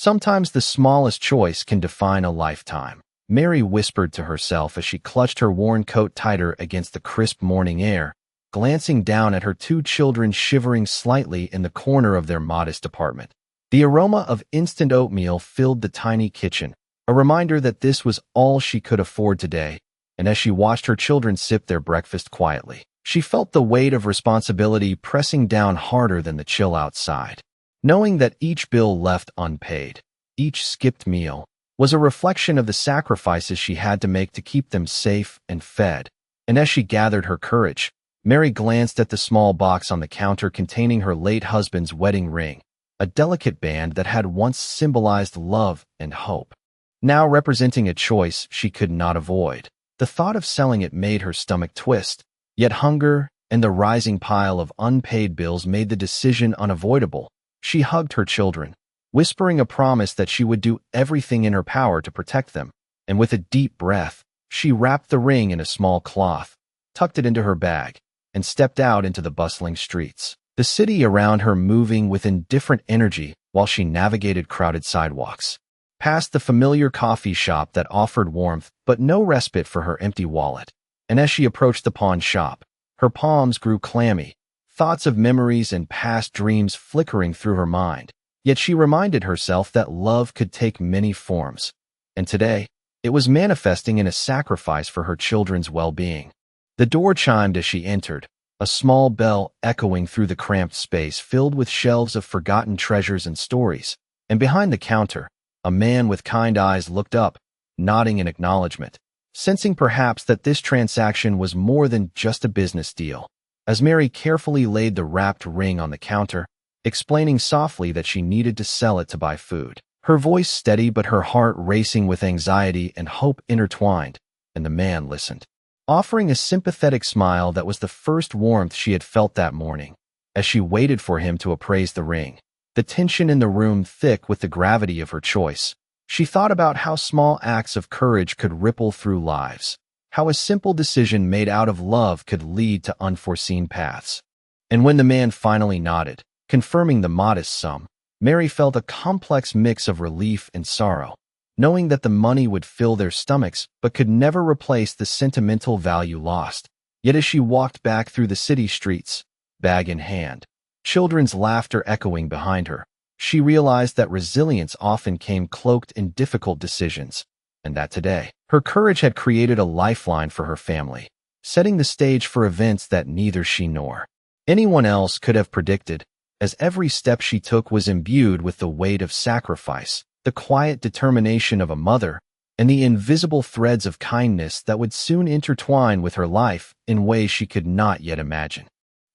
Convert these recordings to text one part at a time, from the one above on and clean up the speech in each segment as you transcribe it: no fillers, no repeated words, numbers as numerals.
Sometimes the smallest choice can define a lifetime. Mary whispered to herself as she clutched her worn coat tighter against the crisp morning air, glancing down at her two children shivering slightly in the corner of their modest apartment. The aroma of instant oatmeal filled the tiny kitchen, a reminder that this was all she could afford today, and as she watched her children sip their breakfast quietly, she felt the weight of responsibility pressing down harder than the chill outside. Knowing that each bill left unpaid, each skipped meal, was a reflection of the sacrifices she had to make to keep them safe and fed. And as she gathered her courage, Mary glanced at the small box on the counter containing her late husband's wedding ring, a delicate band that had once symbolized love and hope, now representing a choice she could not avoid. The thought of selling it made her stomach twist, yet hunger and the rising pile of unpaid bills made the decision unavoidable. She hugged her children, whispering a promise that she would do everything in her power to protect them, and with a deep breath, she wrapped the ring in a small cloth, tucked it into her bag, and stepped out into the bustling streets, the city around her moving with indifferent energy while she navigated crowded sidewalks, past the familiar coffee shop that offered warmth but no respite for her empty wallet. And as she approached the pawn shop, her palms grew clammy, thoughts of memories and past dreams flickering through her mind. Yet she reminded herself that love could take many forms, and today, it was manifesting in a sacrifice for her children's well-being. The door chimed as she entered, a small bell echoing through the cramped space filled with shelves of forgotten treasures and stories, and behind the counter, a man with kind eyes looked up, nodding in acknowledgement, sensing perhaps that this transaction was more than just a business deal. As Mary carefully laid the wrapped ring on the counter, explaining softly that she needed to sell it to buy food, her voice steady but her heart racing with anxiety and hope intertwined, and the man listened, offering a sympathetic smile that was the first warmth she had felt that morning. As she waited for him to appraise the ring, the tension in the room thick with the gravity of her choice, she thought about how small acts of courage could ripple through lives, how a simple decision made out of love could lead to unforeseen paths. And when the man finally nodded, confirming the modest sum, Mary felt a complex mix of relief and sorrow, knowing that the money would fill their stomachs but could never replace the sentimental value lost. Yet as she walked back through the city streets, bag in hand, children's laughter echoing behind her, she realized that resilience often came cloaked in difficult decisions, and that today, her courage had created a lifeline for her family, setting the stage for events that neither she nor anyone else could have predicted, as every step she took was imbued with the weight of sacrifice, the quiet determination of a mother, and the invisible threads of kindness that would soon intertwine with her life in ways she could not yet imagine.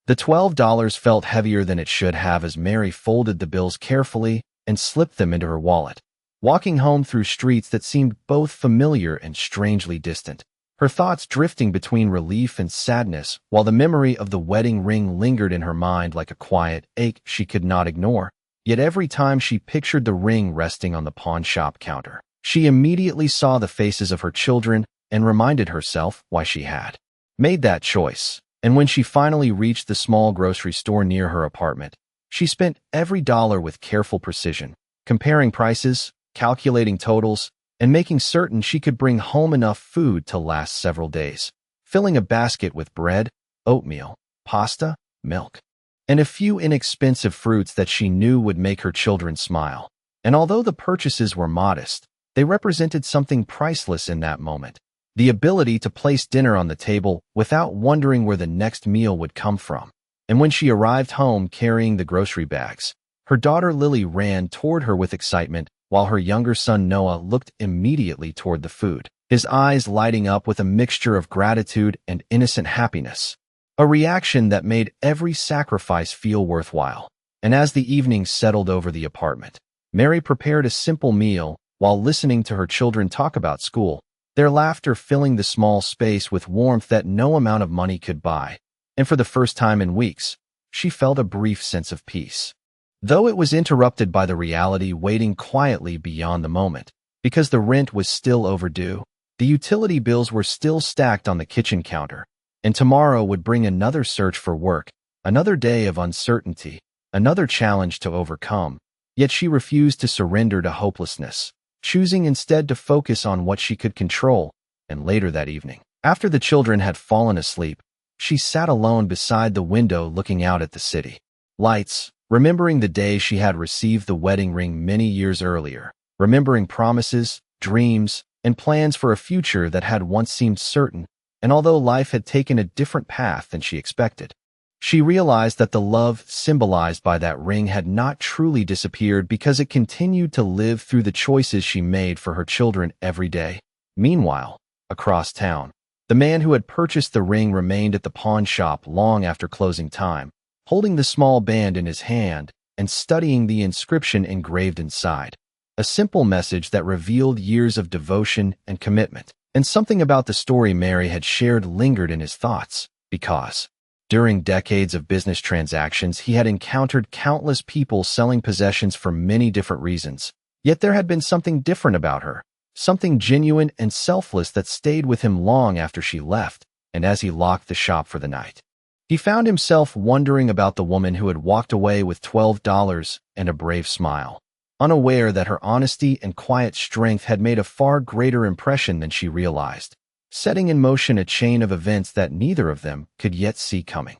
The $12 felt heavier than it should have as Mary folded the bills carefully and slipped them into her wallet, walking home through streets that seemed both familiar and strangely distant, her thoughts drifting between relief and sadness while the memory of the wedding ring lingered in her mind like a quiet ache she could not ignore. Yet every time she pictured the ring resting on the pawn shop counter, she immediately saw the faces of her children and reminded herself why she had made that choice. And when she finally reached the small grocery store near her apartment, she spent every dollar with careful precision, comparing prices, calculating totals, and making certain she could bring home enough food to last several days, filling a basket with bread, oatmeal, pasta, milk, and a few inexpensive fruits that she knew would make her children smile. And although the purchases were modest, they represented something priceless in that moment. The ability to place dinner on the table without wondering where the next meal would come from. And when she arrived home carrying the grocery bags, her daughter Lily ran toward her with excitement, while her younger son Noah looked immediately toward the food, his eyes lighting up with a mixture of gratitude and innocent happiness, a reaction that made every sacrifice feel worthwhile. And as the evening settled over the apartment, Mary prepared a simple meal while listening to her children talk about school, their laughter filling the small space with warmth that no amount of money could buy. And for the first time in weeks, she felt a brief sense of peace, though it was interrupted by the reality waiting quietly beyond the moment. Because the rent was still overdue, the utility bills were still stacked on the kitchen counter, and tomorrow would bring another search for work, another day of uncertainty, another challenge to overcome. Yet she refused to surrender to hopelessness, choosing instead to focus on what she could control. And later that evening, after the children had fallen asleep, she sat alone beside the window looking out at the city lights, remembering the day she had received the wedding ring many years earlier, remembering promises, dreams, and plans for a future that had once seemed certain. And although life had taken a different path than she expected, she realized that the love symbolized by that ring had not truly disappeared because it continued to live through the choices she made for her children every day. Meanwhile, across town, the man who had purchased the ring remained at the pawn shop long after closing time, holding the small band in his hand and studying the inscription engraved inside, a simple message that revealed years of devotion and commitment. And something about the story Mary had shared lingered in his thoughts, because during decades of business transactions, he had encountered countless people selling possessions for many different reasons. Yet there had been something different about her, something genuine and selfless that stayed with him long after she left. And as he locked the shop for the night, he found himself wondering about the woman who had walked away with $12 and a brave smile, unaware that her honesty and quiet strength had made a far greater impression than she realized, setting in motion a chain of events that neither of them could yet see coming.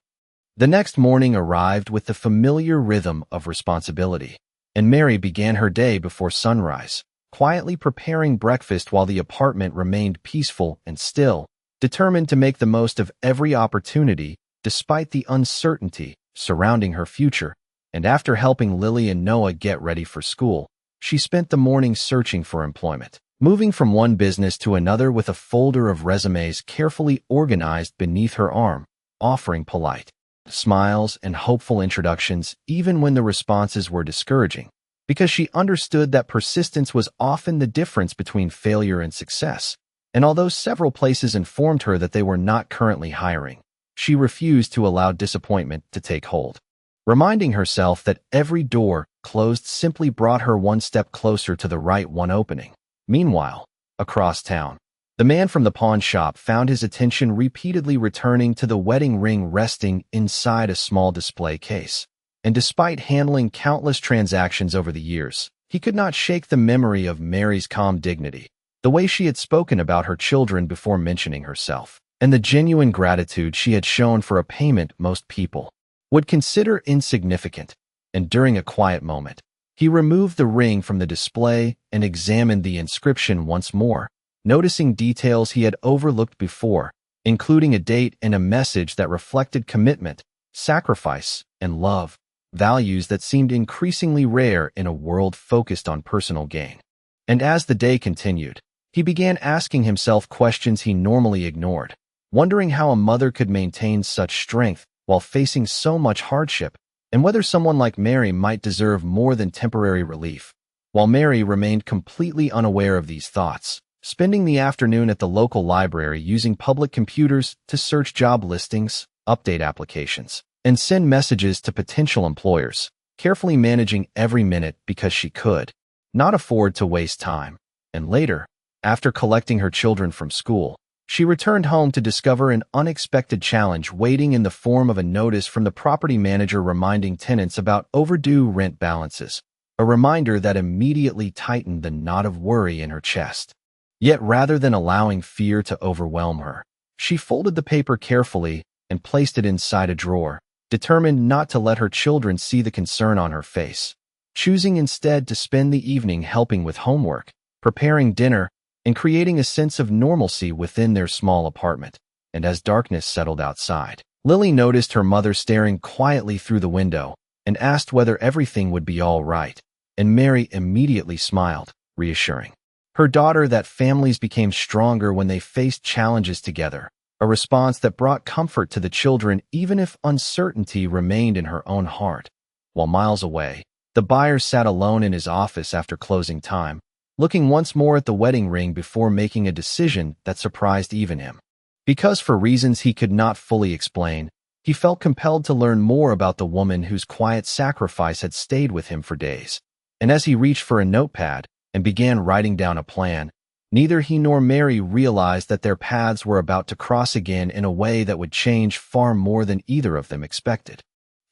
The next morning arrived with the familiar rhythm of responsibility, and Mary began her day before sunrise, quietly preparing breakfast while the apartment remained peaceful and still, determined to make the most of every opportunity despite the uncertainty surrounding her future. And after helping Lily and Noah get ready for school, she spent the morning searching for employment, moving from one business to another with a folder of resumes carefully organized beneath her arm, offering polite smiles and hopeful introductions even when the responses were discouraging, because she understood that persistence was often the difference between failure and success. And although several places informed her that they were not currently hiring, she refused to allow disappointment to take hold, reminding herself that every door closed simply brought her one step closer to the right one opening. Meanwhile, across town, the man from the pawn shop found his attention repeatedly returning to the wedding ring resting inside a small display case. And despite handling countless transactions over the years, he could not shake the memory of Mary's calm dignity, the way she had spoken about her children before mentioning herself, and the genuine gratitude she had shown for a payment most people would consider insignificant. And during a quiet moment, he removed the ring from the display and examined the inscription once more, noticing details he had overlooked before, including a date and a message that reflected commitment, sacrifice, and love, values that seemed increasingly rare in a world focused on personal gain. And as the day continued, he began asking himself questions he normally ignored, wondering how a mother could maintain such strength while facing so much hardship, and whether someone like Mary might deserve more than temporary relief. While Mary remained completely unaware of these thoughts, spending the afternoon at the local library using public computers to search job listings, update applications, and send messages to potential employers, carefully managing every minute because she could not afford to waste time. And later, after collecting her children from school, she returned home to discover an unexpected challenge waiting in the form of a notice from the property manager reminding tenants about overdue rent balances, a reminder that immediately tightened the knot of worry in her chest. Yet rather than allowing fear to overwhelm her, she folded the paper carefully and placed it inside a drawer, determined not to let her children see the concern on her face, choosing instead to spend the evening helping with homework, preparing dinner, and creating a sense of normalcy within their small apartment. And as darkness settled outside, Lily noticed her mother staring quietly through the window and asked whether everything would be all right. And Mary immediately smiled, reassuring her daughter that families became stronger when they faced challenges together, a response that brought comfort to the children even if uncertainty remained in her own heart. While miles away, the buyer sat alone in his office after closing time, looking once more at the wedding ring before making a decision that surprised even him. Because for reasons he could not fully explain, he felt compelled to learn more about the woman whose quiet sacrifice had stayed with him for days. And as he reached for a notepad and began writing down a plan, neither he nor Mary realized that their paths were about to cross again in a way that would change far more than either of them expected.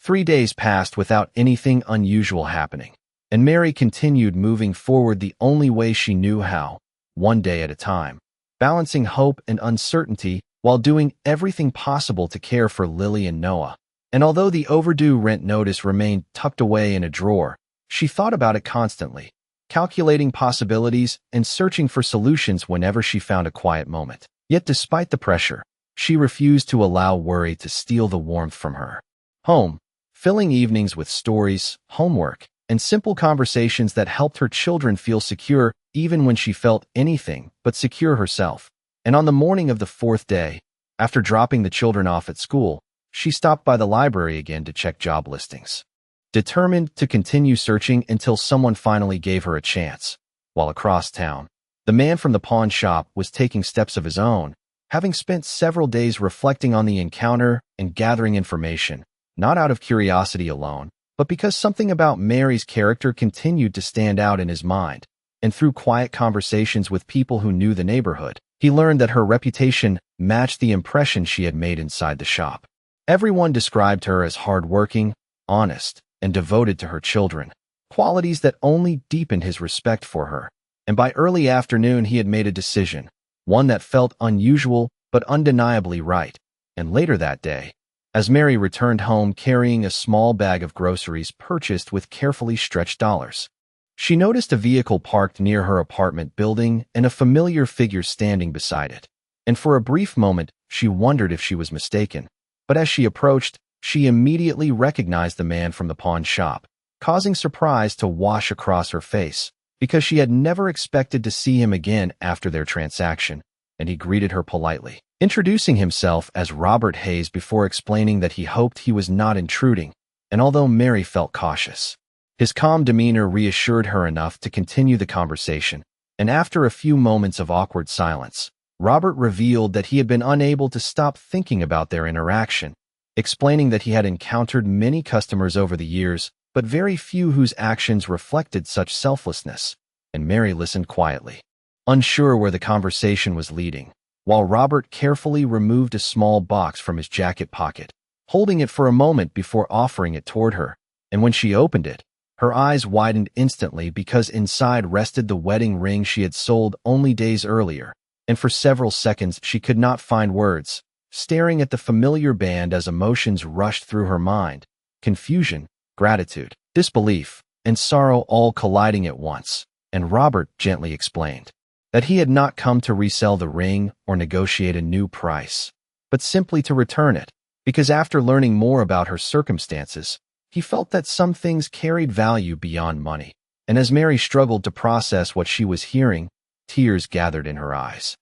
3 days passed without anything unusual happening, and Mary continued moving forward the only way she knew how, one day at a time, balancing hope and uncertainty while doing everything possible to care for Lily and Noah. And although the overdue rent notice remained tucked away in a drawer, she thought about it constantly, calculating possibilities and searching for solutions whenever she found a quiet moment. Yet despite the pressure, she refused to allow worry to steal the warmth from her home, filling evenings with stories, homework, and simple conversations that helped her children feel secure even when she felt anything but secure herself. And on the morning of the fourth day, after dropping the children off at school, she stopped by the library again to check job listings, determined to continue searching until someone finally gave her a chance. While across town, the man from the pawn shop was taking steps of his own, having spent several days reflecting on the encounter and gathering information, not out of curiosity alone, but because something about Mary's character continued to stand out in his mind. And through quiet conversations with people who knew the neighborhood, he learned that her reputation matched the impression she had made inside the shop. Everyone described her as hardworking, honest, and devoted to her children, qualities that only deepened his respect for her. And by early afternoon he had made a decision, one that felt unusual but undeniably right. And later that day, as Mary returned home carrying a small bag of groceries purchased with carefully stretched dollars, she noticed a vehicle parked near her apartment building and a familiar figure standing beside it. And for a brief moment, she wondered if she was mistaken. But as she approached, she immediately recognized the man from the pawn shop, causing surprise to wash across her face, because she had never expected to see him again after their transaction. And he greeted her politely, introducing himself as Robert Hayes before explaining that he hoped he was not intruding. And although Mary felt cautious, his calm demeanor reassured her enough to continue the conversation. And after a few moments of awkward silence, Robert revealed that he had been unable to stop thinking about their interaction, explaining that he had encountered many customers over the years, but very few whose actions reflected such selflessness. And Mary listened quietly, unsure where the conversation was leading, while Robert carefully removed a small box from his jacket pocket, holding it for a moment before offering it toward her. And when she opened it, her eyes widened instantly because inside rested the wedding ring she had sold only days earlier. And for several seconds she could not find words, staring at the familiar band as emotions rushed through her mind, confusion, gratitude, disbelief, and sorrow all colliding at once. And Robert gently explained that he had not come to resell the ring or negotiate a new price, but simply to return it, because after learning more about her circumstances, he felt that some things carried value beyond money. And as Mary struggled to process what she was hearing, tears gathered in her eyes.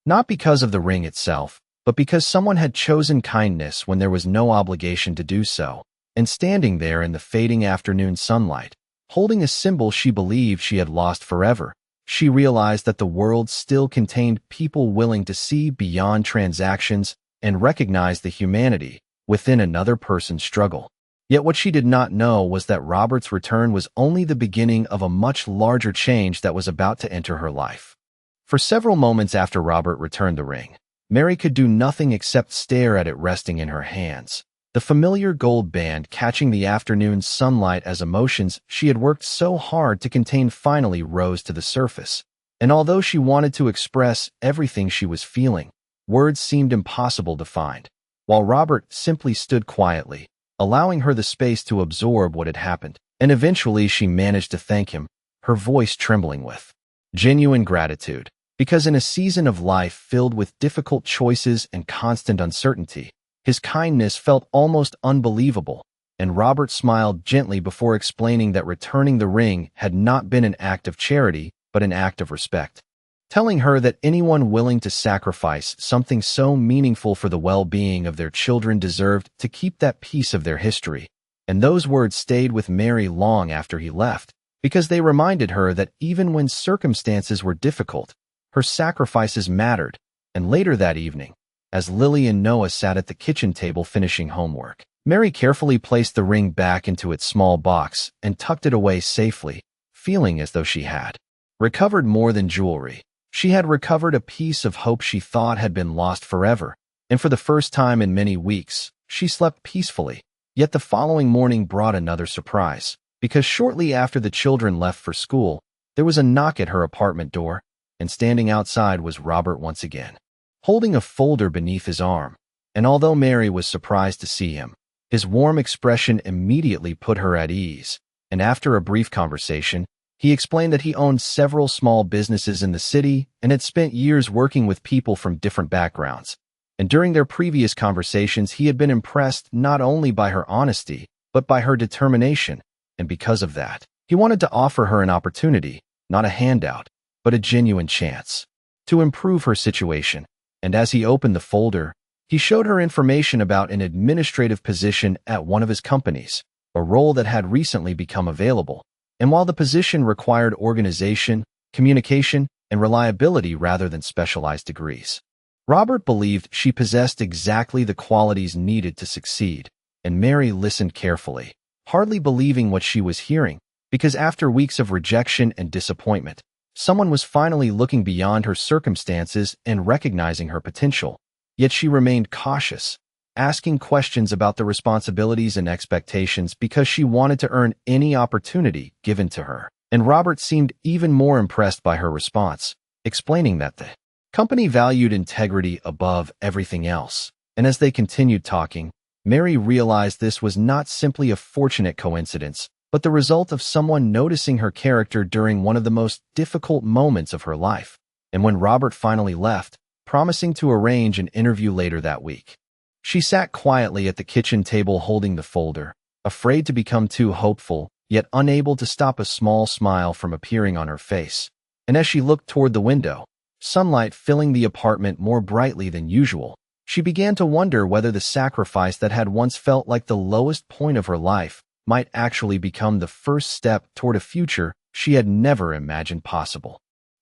Not because of the ring itself, but because someone had chosen kindness when there was no obligation to do so. And standing there in the fading afternoon sunlight, holding a symbol she believed she had lost forever, she realized that the world still contained people willing to see beyond transactions and recognize the humanity within another person's struggle. Yet what she did not know was that Robert's return was only the beginning of a much larger change that was about to enter her life. For several moments after Robert returned the ring, Mary could do nothing except stare at it resting in her hands, the familiar gold band catching the afternoon's sunlight as emotions she had worked so hard to contain finally rose to the surface. And although she wanted to express everything she was feeling, words seemed impossible to find, while Robert simply stood quietly, allowing her the space to absorb what had happened. And eventually she managed to thank him, her voice trembling with genuine gratitude, because in a season of life filled with difficult choices and constant uncertainty, his kindness felt almost unbelievable. And Robert smiled gently before explaining that returning the ring had not been an act of charity, but an act of respect, telling her that anyone willing to sacrifice something so meaningful for the well-being of their children deserved to keep that piece of their history. And those words stayed with Mary long after he left, because they reminded her that even when circumstances were difficult, her sacrifices mattered. And later that evening, as Lily and Noah sat at the kitchen table finishing homework, Mary carefully placed the ring back into its small box and tucked it away safely, feeling as though she had recovered more than jewelry. She had recovered a piece of hope she thought had been lost forever, and for the first time in many weeks, she slept peacefully. Yet the following morning brought another surprise, because shortly after the children left for school, there was a knock at her apartment door, and standing outside was Robert once again, holding a folder beneath his arm. And although Mary was surprised to see him, his warm expression immediately put her at ease, and after a brief conversation, he explained that he owned several small businesses in the city and had spent years working with people from different backgrounds. And during their previous conversations, he had been impressed not only by her honesty, but by her determination, and because of that, he wanted to offer her an opportunity, not a handout, but a genuine chance, to improve her situation. And as he opened the folder, he showed her information about an administrative position at one of his companies, a role that had recently become available. And while the position required organization, communication, and reliability rather than specialized degrees, Robert believed she possessed exactly the qualities needed to succeed, and Mary listened carefully, hardly believing what she was hearing, because after weeks of rejection and disappointment, someone was finally looking beyond her circumstances and recognizing her potential. Yet she remained cautious, asking questions about the responsibilities and expectations because she wanted to earn any opportunity given to her. And Robert seemed even more impressed by her response, explaining that the company valued integrity above everything else. And as they continued talking, Mary realized this was not simply a fortunate coincidence, but the result of someone noticing her character during one of the most difficult moments of her life. And when Robert finally left, promising to arrange an interview later that week, she sat quietly at the kitchen table holding the folder, afraid to become too hopeful, yet unable to stop a small smile from appearing on her face. And as she looked toward the window, sunlight filling the apartment more brightly than usual, she began to wonder whether the sacrifice that had once felt like the lowest point of her life might actually become the first step toward a future she had never imagined possible.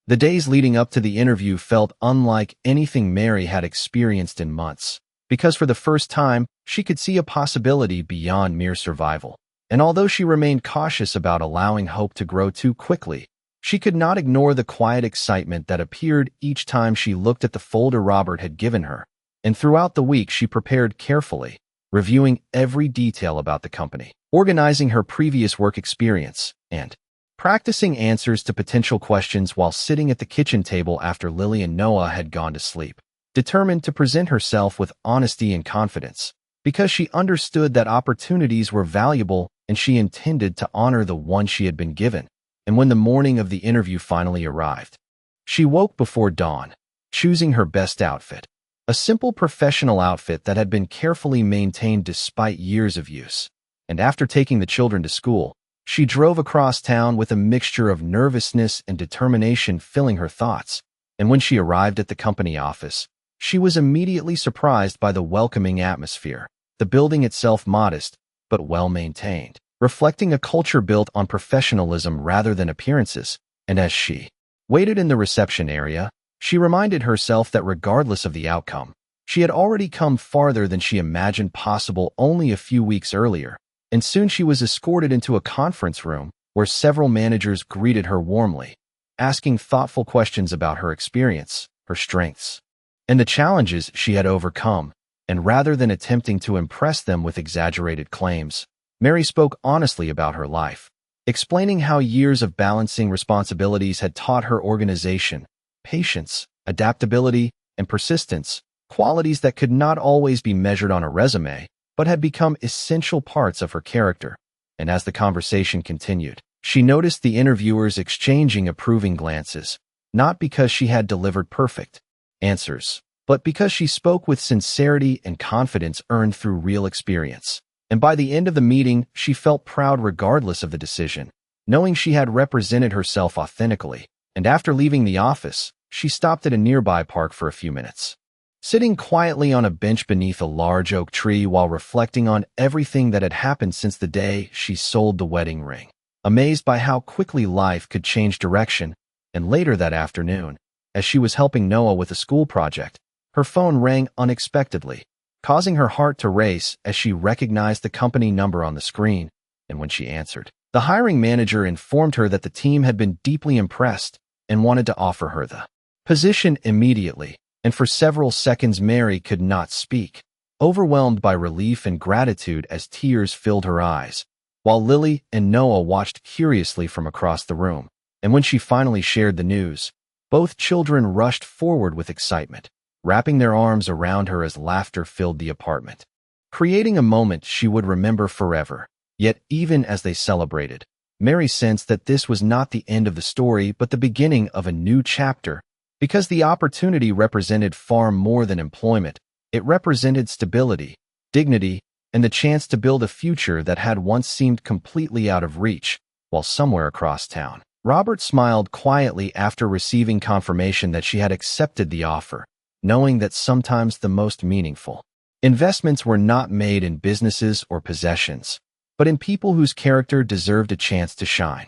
The days leading up to the interview felt unlike anything Mary had experienced in months, because for the first time, she could see a possibility beyond mere survival. And although she remained cautious about allowing hope to grow too quickly, she could not ignore the quiet excitement that appeared each time she looked at the folder Robert had given her. And throughout the week, she prepared carefully, reviewing every detail about the company, organizing her previous work experience, and practicing answers to potential questions while sitting at the kitchen table after Lily and Noah had gone to sleep, determined to present herself with honesty and confidence, because she understood that opportunities were valuable and she intended to honor the one she had been given. And when the morning of the interview finally arrived, she woke before dawn, choosing her best outfit, a simple professional outfit that had been carefully maintained despite years of use. And after taking the children to school, she drove across town with a mixture of nervousness and determination filling her thoughts. And when she arrived at the company office, she was immediately surprised by the welcoming atmosphere, the building itself modest but well-maintained, reflecting a culture built on professionalism rather than appearances. And as she waited in the reception area, she reminded herself that regardless of the outcome, she had already come farther than she imagined possible only a few weeks earlier. And soon she was escorted into a conference room where several managers greeted her warmly, asking thoughtful questions about her experience, her strengths, and the challenges she had overcome. And rather than attempting to impress them with exaggerated claims, Mary spoke honestly about her life, explaining how years of balancing responsibilities had taught her organization, patience, adaptability, and persistence, qualities that could not always be measured on a resume, but had become essential parts of her character. And as the conversation continued, she noticed the interviewers exchanging approving glances, not because she had delivered perfect answers, but because she spoke with sincerity and confidence earned through real experience. And by the end of the meeting, she felt proud regardless of the decision, knowing she had represented herself authentically. And after leaving the office, she stopped at a nearby park for a few minutes, sitting quietly on a bench beneath a large oak tree while reflecting on everything that had happened since the day she sold the wedding ring, amazed by how quickly life could change direction. And later that afternoon, as she was helping Noah with a school project, her phone rang unexpectedly, causing her heart to race as she recognized the company number on the screen. And when she answered, the hiring manager informed her that the team had been deeply impressed and wanted to offer her the position immediately. And for several seconds Mary could not speak, overwhelmed by relief and gratitude as tears filled her eyes. while Lily and Noah watched curiously from across the room. And when she finally shared the news, both children rushed forward with excitement, wrapping their arms around her as laughter filled the apartment, creating a moment she would remember forever. Yet even as they celebrated, Mary sensed that this was not the end of the story but the beginning of a new chapter, because the opportunity represented far more than employment. It represented stability, dignity, and the chance to build a future that had once seemed completely out of reach. While somewhere across town, Robert smiled quietly after receiving confirmation that she had accepted the offer, knowing that sometimes the most meaningful investments were not made in businesses or possessions, but in people whose character deserved a chance to shine.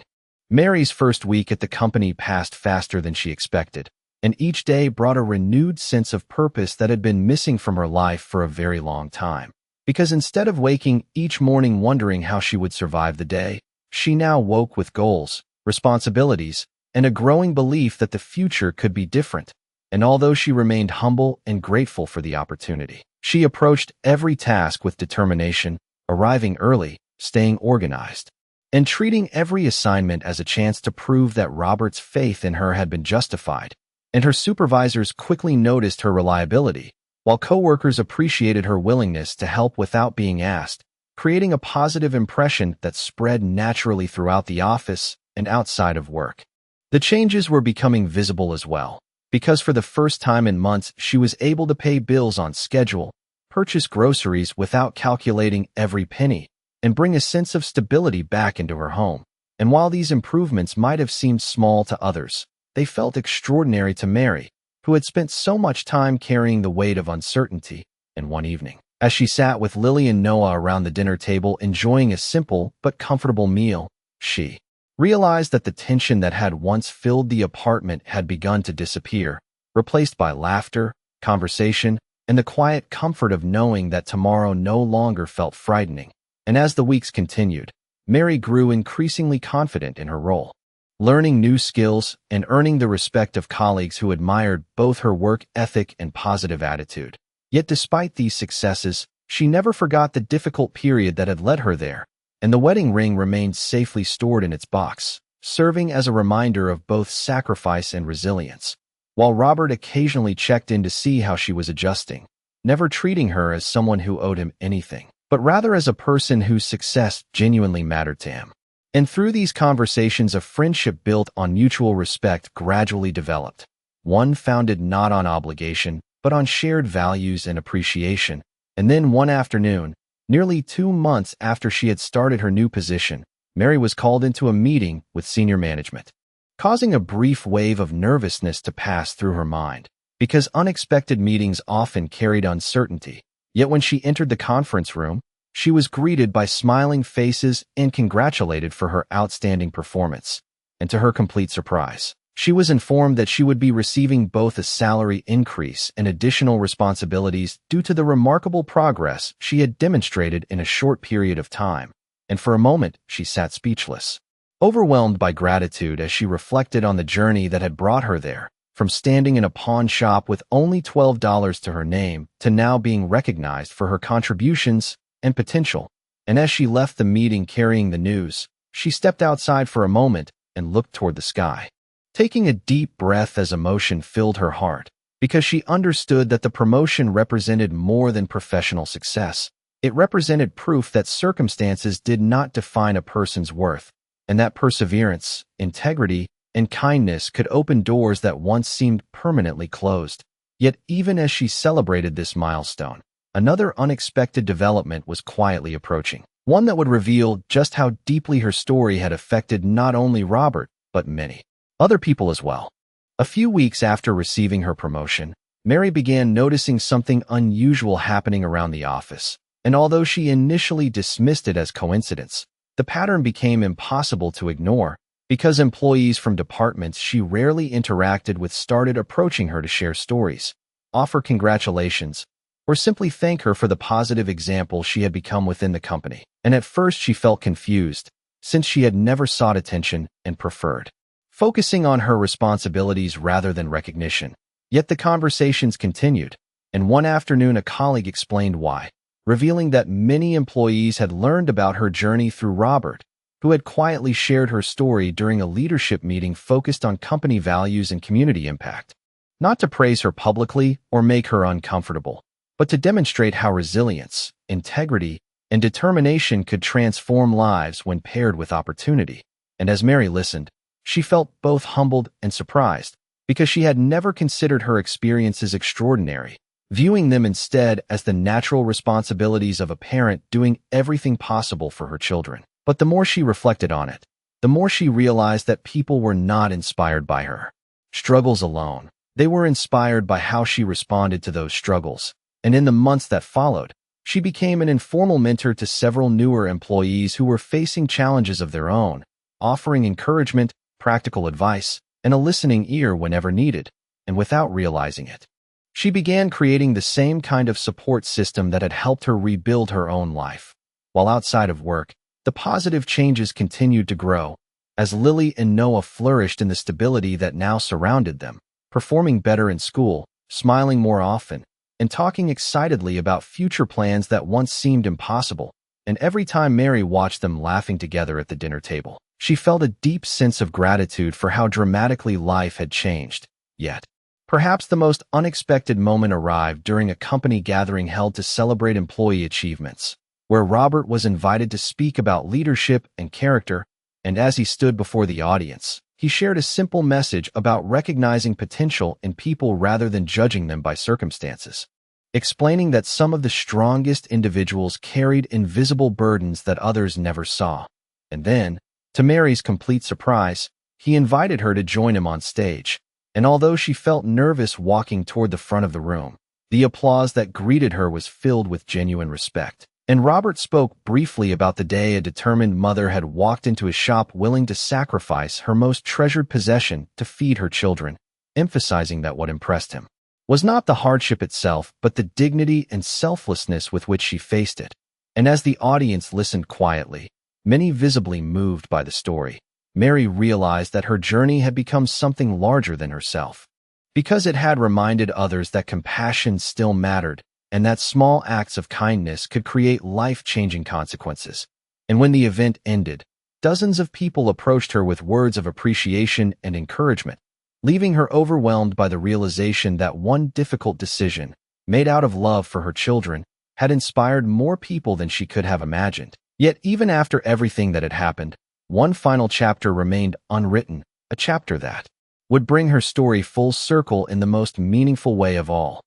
Mary's first week at the company passed faster than she expected, and each day brought a renewed sense of purpose that had been missing from her life for a very long time. Because instead of waking each morning wondering how she would survive the day, she now woke with goals, responsibilities, and a growing belief that the future could be different. And although she remained humble and grateful for the opportunity, she approached every task with determination, arriving early, staying organized, and treating every assignment as a chance to prove that Robert's faith in her had been justified. And her supervisors quickly noticed her reliability, while coworkers appreciated her willingness to help without being asked, creating a positive impression that spread naturally throughout the office and outside of work. The changes were becoming visible as well, because for the first time in months she was able to pay bills on schedule, purchase groceries without calculating every penny, and bring a sense of stability back into her home. And while these improvements might have seemed small to others, they felt extraordinary to Mary, who had spent so much time carrying the weight of uncertainty. And one evening, as she sat with Lily and Noah around the dinner table enjoying a simple but comfortable meal, she realized that the tension that had once filled the apartment had begun to disappear, replaced by laughter, conversation, and the quiet comfort of knowing that tomorrow no longer felt frightening. And as the weeks continued, Mary grew increasingly confident in her role, learning new skills and earning the respect of colleagues who admired both her work ethic and positive attitude. Yet despite these successes, she never forgot the difficult period that had led her there, and the wedding ring remained safely stored in its box, serving as a reminder of both sacrifice and resilience. While Robert occasionally checked in to see how she was adjusting, never treating her as someone who owed him anything, but rather as a person whose success genuinely mattered to him. And through these conversations, a friendship built on mutual respect gradually developed, one founded not on obligation, but on shared values and appreciation. And then one afternoon, nearly 2 months after she had started her new position, Mary was called into a meeting with senior management, causing a brief wave of nervousness to pass through her mind, because unexpected meetings often carried uncertainty. Yet when she entered the conference room, she was greeted by smiling faces and congratulated for her outstanding performance. And to her complete surprise, she was informed that she would be receiving both a salary increase and additional responsibilities due to the remarkable progress she had demonstrated in a short period of time. And for a moment, she sat speechless, overwhelmed by gratitude as she reflected on the journey that had brought her there, from standing in a pawn shop with only $12 to her name to now being recognized for her contributions and potential. And as she left the meeting carrying the news, she stepped outside for a moment and looked toward the sky, taking a deep breath as emotion filled her heart, because she understood that the promotion represented more than professional success. It represented proof that circumstances did not define a person's worth, and that perseverance, integrity, and kindness could open doors that once seemed permanently closed. Yet even as she celebrated this milestone, another unexpected development was quietly approaching, one that would reveal just how deeply her story had affected not only Robert, but many other people as well. A few weeks after receiving her promotion, Mary began noticing something unusual happening around the office, and although she initially dismissed it as coincidence, the pattern became impossible to ignore, because employees from departments she rarely interacted with started approaching her to share stories, offer congratulations, or simply thank her for the positive example she had become within the company. And at first she felt confused, since she had never sought attention and preferred focusing on her responsibilities rather than recognition. Yet the conversations continued, and one afternoon a colleague explained why. revealing that many employees had learned about her journey through Robert, who had quietly shared her story during a leadership meeting focused on company values and community impact. Not to praise her publicly or make her uncomfortable, but to demonstrate how resilience, integrity, and determination could transform lives when paired with opportunity. And as Mary listened, she felt both humbled and surprised, because she had never considered her experiences extraordinary, viewing them instead as the natural responsibilities of a parent doing everything possible for her children. But the more she reflected on it, the more she realized that people were not inspired by her struggles alone. They were inspired by how she responded to those struggles. And in the months that followed, she became an informal mentor to several newer employees who were facing challenges of their own, offering encouragement, practical advice, and a listening ear whenever needed. And without realizing it, she began creating the same kind of support system that had helped her rebuild her own life. While outside of work, the positive changes continued to grow, as Lily and Noah flourished in the stability that now surrounded them, performing better in school, smiling more often, and talking excitedly about future plans that once seemed impossible. And every time Mary watched them laughing together at the dinner table, she felt a deep sense of gratitude for how dramatically life had changed. Yet, perhaps the most unexpected moment arrived during a company gathering held to celebrate employee achievements, where Robert was invited to speak about leadership and character. And as he stood before the audience, he shared a simple message about recognizing potential in people rather than judging them by circumstances, explaining that some of the strongest individuals carried invisible burdens that others never saw. And then, to Mary's complete surprise, he invited her to join him on stage. And although she felt nervous walking toward the front of the room, the applause that greeted her was filled with genuine respect. And Robert spoke briefly about the day a determined mother had walked into his shop willing to sacrifice her most treasured possession to feed her children, emphasizing that what impressed him was not the hardship itself, but the dignity and selflessness with which she faced it. And as the audience listened quietly, many visibly moved by the story, Mary realized that her journey had become something larger than herself, because it had reminded others that compassion still mattered, and that small acts of kindness could create life-changing consequences. And when the event ended, dozens of people approached her with words of appreciation and encouragement, leaving her overwhelmed by the realization that one difficult decision, made out of love for her children, had inspired more people than she could have imagined. Yet even after everything that had happened, one final chapter remained unwritten, a chapter that would bring her story full circle in the most meaningful way of all.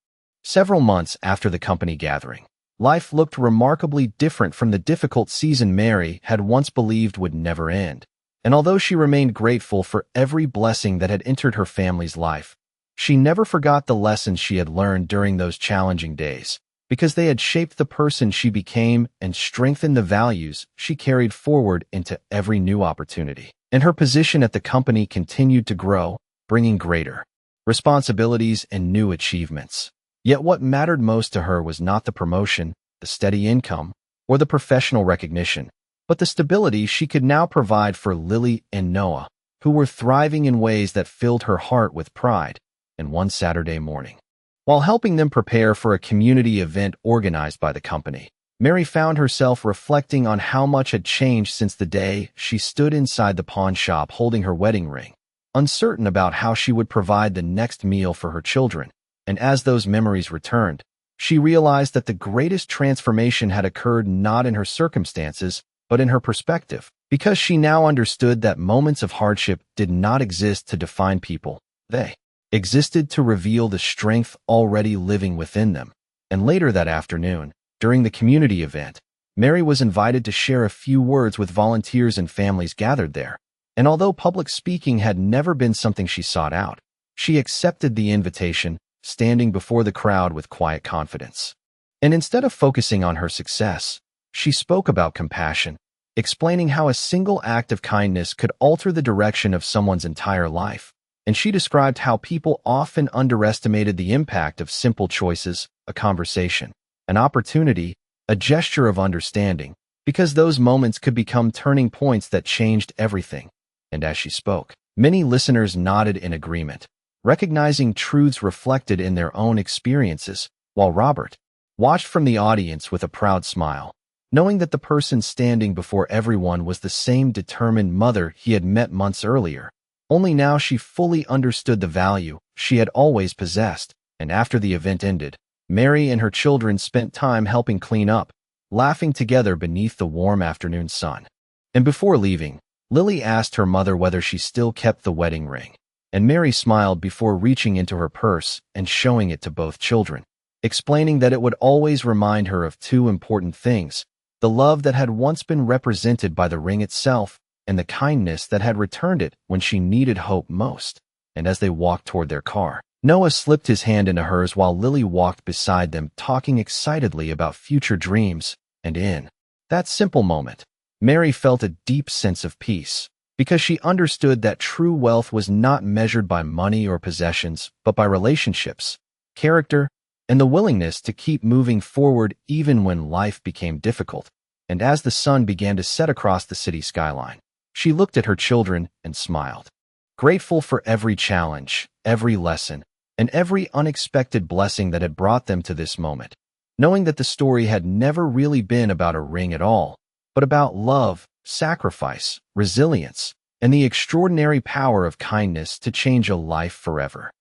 Several months after the company gathering, life looked remarkably different from the difficult season Mary had once believed would never end. And although she remained grateful for every blessing that had entered her family's life, she never forgot the lessons she had learned during those challenging days, because they had shaped the person she became and strengthened the values she carried forward into every new opportunity. And her position at the company continued to grow, bringing greater responsibilities and new achievements. Yet what mattered most to her was not the promotion, the steady income, or the professional recognition, but the stability she could now provide for Lily and Noah, who were thriving in ways that filled her heart with pride. And one Saturday morning, while helping them prepare for a community event organized by the company, Mary found herself reflecting on how much had changed since the day she stood inside the pawn shop holding her wedding ring, uncertain about how she would provide the next meal for her children. And as those memories returned, she realized that the greatest transformation had occurred not in her circumstances, but in her perspective, because she now understood that moments of hardship did not exist to define people. They existed to reveal the strength already living within them. And later that afternoon, during the community event, Mary was invited to share a few words with volunteers and families gathered there. And although public speaking had never been something she sought out, she accepted the invitation, standing before the crowd with quiet confidence. And instead of focusing on her success, she spoke about compassion, explaining how a single act of kindness could alter the direction of someone's entire life. And she described how people often underestimated the impact of simple choices, a conversation, an opportunity, a gesture of understanding, because those moments could become turning points that changed everything. And as she spoke, many listeners nodded in agreement, recognizing truths reflected in their own experiences, while Robert, watched from the audience with a proud smile, knowing that the person standing before everyone was the same determined mother he had met months earlier. Only now she fully understood the value she had always possessed, and after the event ended, Mary and her children spent time helping clean up, laughing together beneath the warm afternoon sun. And before leaving, Lily asked her mother whether she still kept the wedding ring, and Mary smiled before reaching into her purse and showing it to both children, explaining that it would always remind her of two important things: the love that had once been represented by the ring itself, and the kindness that had returned it when she needed hope most. And as they walked toward their car, Noah slipped his hand into hers while Lily walked beside them, talking excitedly about future dreams. And in that simple moment, Mary felt a deep sense of peace, because she understood that true wealth was not measured by money or possessions, but by relationships, character, and the willingness to keep moving forward even when life became difficult. And as the sun began to set across the city skyline, she looked at her children and smiled, grateful for every challenge, every lesson, and every unexpected blessing that had brought them to this moment, knowing that the story had never really been about a ring at all, but about love, sacrifice, resilience, and the extraordinary power of kindness to change a life forever.